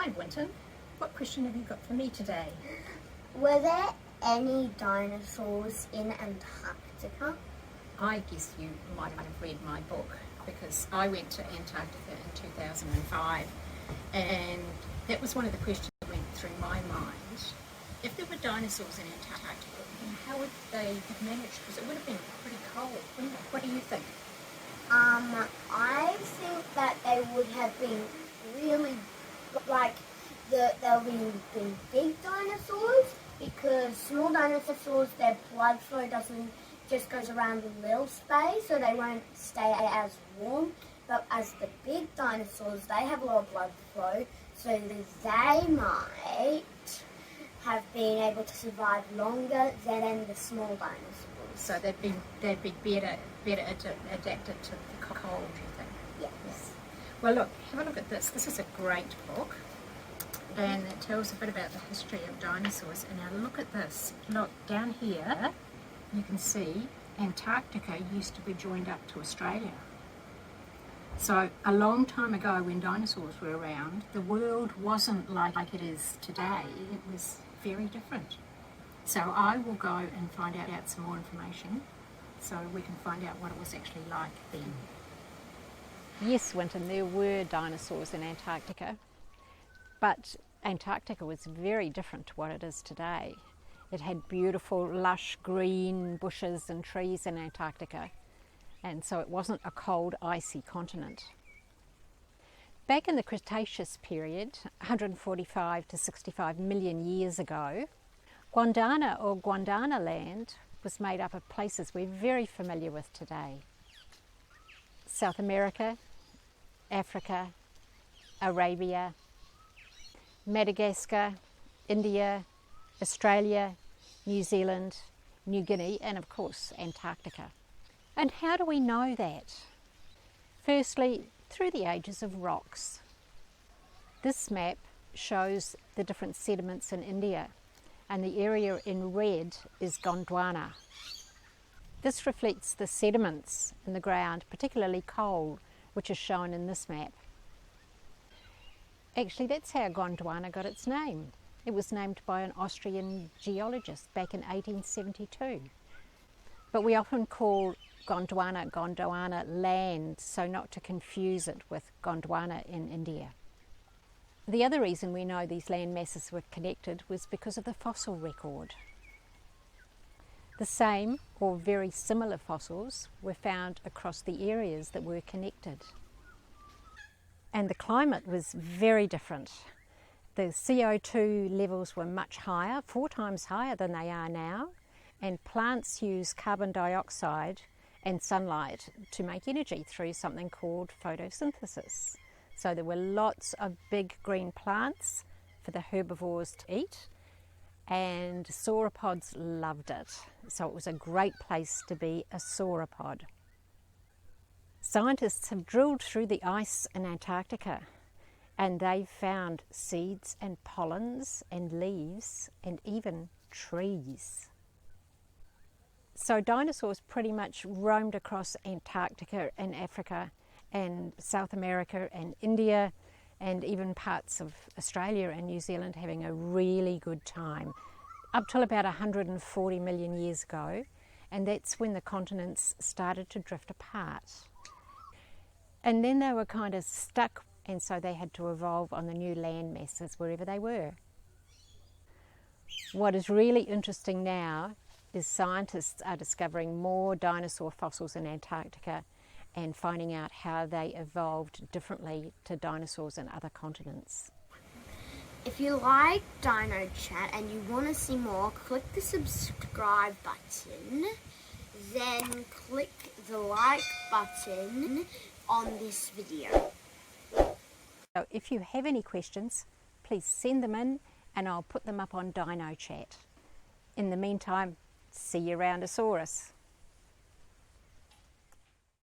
Hi Wynton, what question have you got for me today? Were there any dinosaurs in Antarctica? I guess you might have read my book because I went to Antarctica in 2005 and that was one of the questions that went through my mind. If there were dinosaurs in Antarctica, how would they have managed? Because it would have been pretty cold, wouldn't it? What do you think? I think that they would have been really, like, they'll be big dinosaurs, because small dinosaurs, their blood flow doesn't just goes around a little space, so they won't stay as warm. But as the big dinosaurs, they have a lot of blood flow, so they might have been able to survive longer than the small dinosaurs. So they'd be better adapted to the cold, you think? Yes. Well, look, have a look at this. This is a great book, and it tells a bit about the history of dinosaurs. And now look at this. Look, down here, you can see Antarctica used to be joined up to Australia. So a long time ago, when dinosaurs were around, the world wasn't like it is today. It was very different. So I will go and find out some more information so we can find out what it was actually like then. Yes, Wynton, there were dinosaurs in Antarctica, but Antarctica was very different to what it is today. It had beautiful, lush green bushes and trees in Antarctica, and so it wasn't a cold, icy continent. Back in the Cretaceous period, 145 to 65 million years ago, Gondwana or Gondwana land was made up of places we're very familiar with today. South America, Africa, Arabia, Madagascar, India, Australia, New Zealand, New Guinea, and of course Antarctica. And how do we know that? Firstly, through the ages of rocks. This map shows the different sediments in India, and the area in red is Gondwana. This reflects the sediments in the ground, particularly coal, which is shown in this map. Actually, that's how Gondwana got its name. It was named by an Austrian geologist back in 1872. But we often call Gondwana land, so not to confuse it with Gondwana in India. The other reason we know these land masses were connected was because of the fossil record. The same or very similar fossils were found across the areas that were connected. And the climate was very different. The CO2 levels were much higher, 4 times higher than they are now, and plants use carbon dioxide and sunlight to make energy through something called photosynthesis. So there were lots of big green plants for the herbivores to eat, and sauropods loved it. So it was a great place to be a sauropod. Scientists have drilled through the ice in Antarctica, and they've found seeds and pollens and leaves and even trees. So dinosaurs pretty much roamed across Antarctica and Africa and South America and India and even parts of Australia and New Zealand, having a really good time up till about 140 million years ago, and that's when the continents started to drift apart. And then they were kind of stuck, and so they had to evolve on the new land masses wherever they were. What is really interesting now is scientists are discovering more dinosaur fossils in Antarctica and finding out how they evolved differently to dinosaurs in other continents. If you like Dino Chat and you want to see more, click the subscribe button, then click the like button on this video. So if you have any questions, please send them in and I'll put them up on Dino Chat. In the meantime, see you around Asaurus.